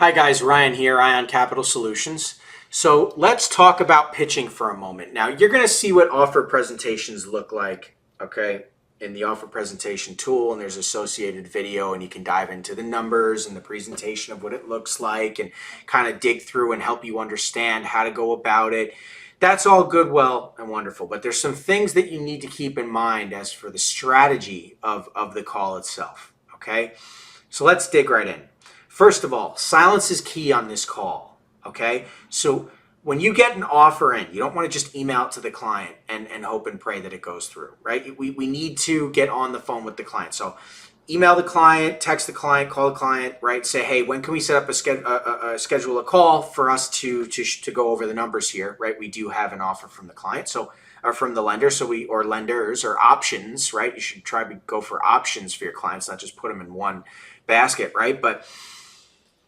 Hi guys, Ryan here, Ion Capital Solutions. So let's talk about pitching for a moment. Now you're going to see what offer presentations look like, okay, in the offer presentation tool, and there's associated video, and you can dive into the numbers and the presentation of what it looks like and kind of dig through and help you understand how to go about it. That's all good, well, and wonderful, but there's some things that you need to keep in mind as for the strategy of the call itself, okay? So let's dig right in. First of all, silence is key on this call, okay? So when you get an offer in, you don't want to just email it to the client and hope and pray that it goes through, right? We need to get on the phone with the client. So email the client, text the client, call the client, right? Say, hey, when can we set up schedule a call for us to go over the numbers here, right? We do have an offer from the client, so or from the lender, or lenders or options, right? You should try to go for options for your clients, not just put them in one basket, right? But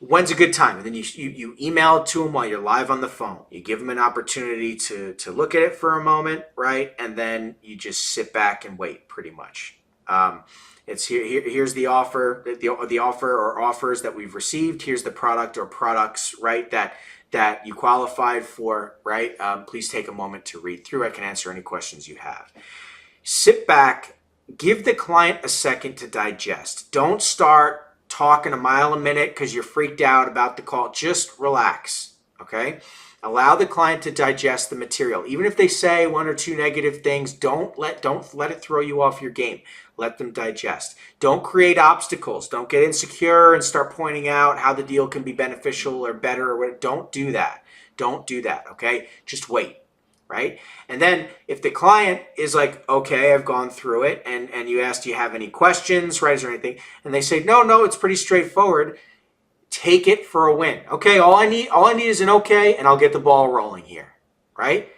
when's a good time? And then you email it to them while you're live on the phone. You give them an opportunity to look at it for a moment, right? And then you just sit back and wait, pretty much. Here's the offer, the offer or offers that we've received. Here's the product or products, right, that you qualified for, right? Please take a moment to read through. I can answer any questions you have. Sit back, give the client a second to digest. Don't start talking a mile a minute because you're freaked out about the call. Just relax, okay? Allow the client to digest the material. Even if they say one or two negative things, don't let it throw you off your game. Let them digest. Don't create obstacles. Don't get insecure and start pointing out how the deal can be beneficial or better or what. Don't do that. Don't do that, okay? Just wait. Right? And then if the client is like, okay, I've gone through it, and you ask, do you have any questions, right? Is there anything? And they say, no, it's pretty straightforward. Take it for a win. Okay, all I need is an okay, and I'll get the ball rolling here, right?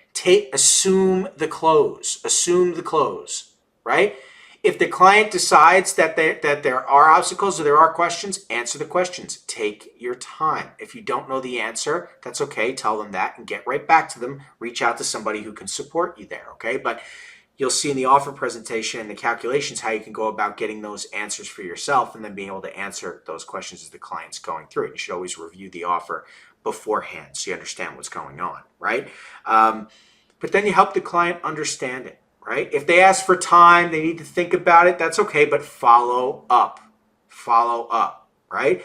Assume the close, right? If the client decides that there are obstacles or there are questions, answer the questions. Take your time. If you don't know the answer, that's okay. Tell them that and get right back to them. Reach out to somebody who can support you there, okay? But you'll see in the offer presentation and the calculations how you can go about getting those answers for yourself and then being able to answer those questions as the client's going through it. You should always review the offer beforehand so you understand what's going on, right? But then you help the client understand it. Right? If they ask for time, they need to think about it, that's okay, but follow up, right?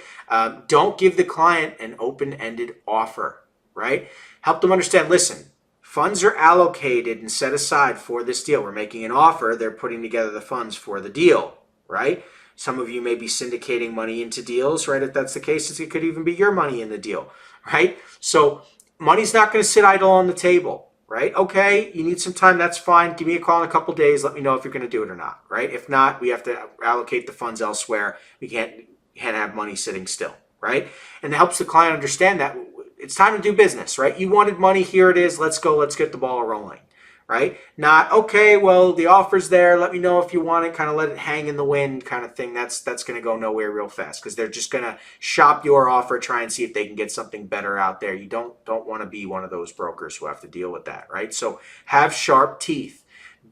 Don't give the client an open-ended offer, right? Help them understand, listen, funds are allocated and set aside for this deal. We're making an offer, they're putting together the funds for the deal, right? Some of you may be syndicating money into deals, right? If that's the case, it could even be your money in the deal, right? So money's not going to sit idle on the table. Right? Okay, you need some time, that's fine. Give me a call in a couple days. Let me know if you're going to do it or not, right? If not, we have to allocate the funds elsewhere. We can't have money sitting still, right? And it helps the client understand that it's time to do business, right? You wanted money, here it is. Let's go. Let's get the ball rolling, right? Not, okay, well, the offer's there. Let me know if you want it. Kind of let it hang in the wind kind of thing. That's going to go nowhere real fast because they're just going to shop your offer, try and see if they can get something better out there. You don't want to be one of those brokers who have to deal with that, right? So have sharp teeth.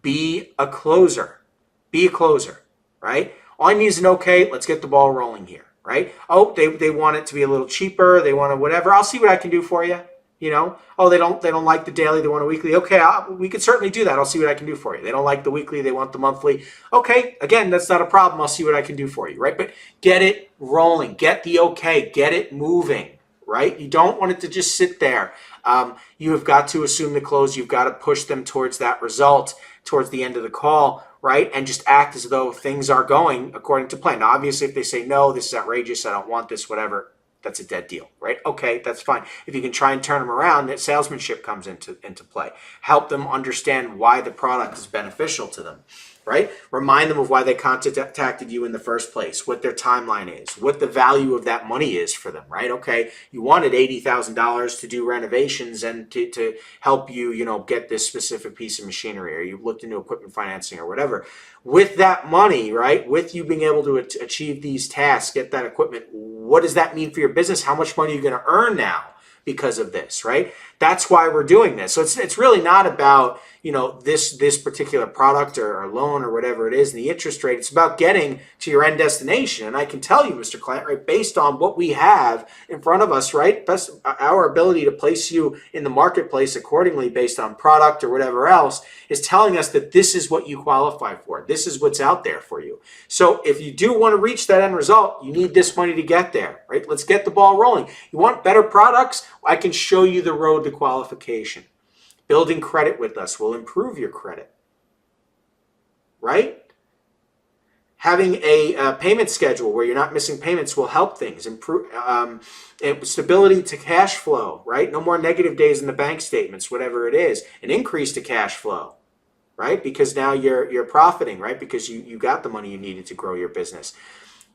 Be a closer. Right? All I need is an okay. Let's get the ball rolling here, right? Oh, they want it to be a little cheaper. They want to whatever. I'll see what I can do for you. You know, oh, they don't like the daily, they want a weekly. Okay, we could certainly do that. I'll see what I can do for you. They don't like the weekly, they want the monthly. Okay, again, that's not a problem. I'll see what I can do for you, right? But get it rolling, get the okay, get it moving, right? You don't want it to just sit there. You have got to assume the close. You've got to push them towards that result, towards the end of the call, right? And just act as though things are going according to plan. Now, obviously, if they say, no, this is outrageous, I don't want this, whatever, that's a dead deal, right? Okay, that's fine. If you can try and turn them around, that salesmanship comes into play. Help them understand why the product is beneficial to them, right? Remind them of why they contacted you in the first place, what their timeline is, what the value of that money is for them, right? Okay, you wanted $80,000 to do renovations and to help you, get this specific piece of machinery, or you looked into equipment financing or whatever. With that money, right, with you being able to achieve these tasks, get that equipment, what does that mean for your business? How much money are you going to earn now because of this, right? That's why we're doing this. So it's really not about, this particular product or loan or whatever it is, and the interest rate. It's about getting to your end destination. And I can tell you, Mr. Client, right, based on what we have in front of us, right, best our ability to place you in the marketplace accordingly based on product or whatever else is telling us that this is what you qualify for. This is what's out there for you. So if you do want to reach that end result, you need this money to get there, right? Let's get the ball rolling. You want better products? I can show you the road to qualification. Building credit with us will improve your credit, right? Having a payment schedule where you're not missing payments will help things. Improve stability to cash flow, right? No more negative days in the bank statements, whatever it is. An increase to cash flow, right? Because now you're profiting, right? Because you got the money you needed to grow your business.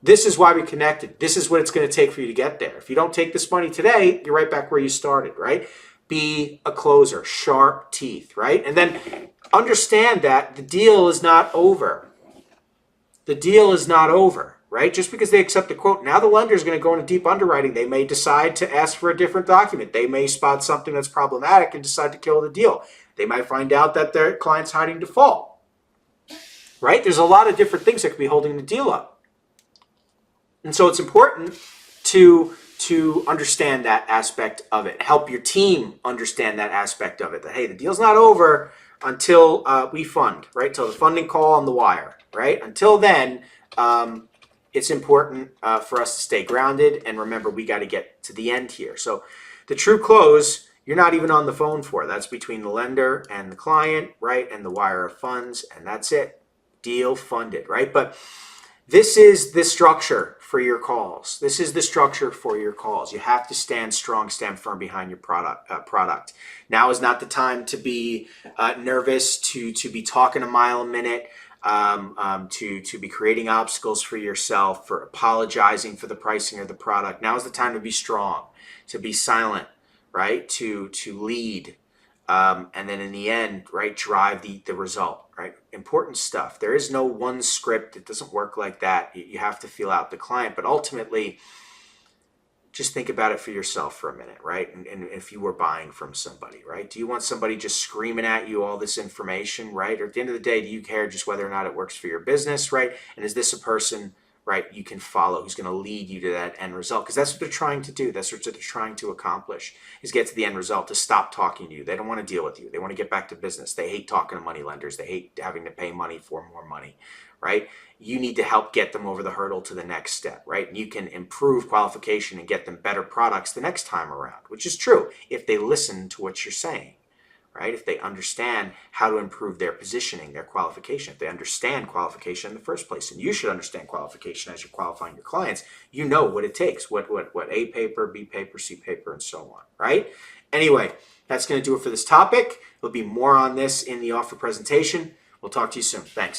This is why we connected. This is what it's going to take for you to get there. If you don't take this money today, you're right back where you started, right? Be a closer, sharp teeth, right? And then understand that the deal is not over. The deal is not over, right? Just because they accept the quote, now the lender is going to go into deep underwriting. They may decide to ask for a different document. They may spot something that's problematic and decide to kill the deal. They might find out that their client's hiding default, right? There's a lot of different things that could be holding the deal up. And so it's important to understand that aspect of it. Help your team understand that aspect of it. That, hey, the deal's not over until we fund, right? Till the funding call on the wire, right? Until then, it's important for us to stay grounded. And remember, we got to get to the end here. So the true close, you're not even on the phone for. That's between the lender and the client, right? And the wire of funds, and that's it. Deal funded, right? But this is the structure for your calls. This is the structure for your calls. You have to stand strong, stand firm behind your product. Now is not the time to be nervous, to be talking a mile a minute, to be creating obstacles for yourself, for apologizing for the pricing or the product. Now is the time to be strong, to be silent, right? To lead. And then in the end, right, drive the result, right? Important stuff. There is no one script. It doesn't work like that. You have to feel out the client, but ultimately, just think about it for yourself for a minute, right? And if you were buying from somebody, right? Do you want somebody just screaming at you all this information, right? Or at the end of the day, do you care just whether or not it works for your business, right? And is this a person, right, you can follow, who's going to lead you to that end result? Because that's what they're trying to do. That's what they're trying to accomplish, is get to the end result, to stop talking to you. They don't want to deal with you. They want to get back to business. They hate talking to money lenders. They hate having to pay money for more money, right? You need to help get them over the hurdle to the next step, right? And you can improve qualification and get them better products the next time around, which is true if they listen to what you're saying. Right? If they understand how to improve their positioning, their qualification, if they understand qualification in the first place, and you should understand qualification as you're qualifying your clients, you know what it takes, what A paper, B paper, C paper, and so on, right? Anyway, that's going to do it for this topic. There'll be more on this in the offer presentation. We'll talk to you soon. Thanks.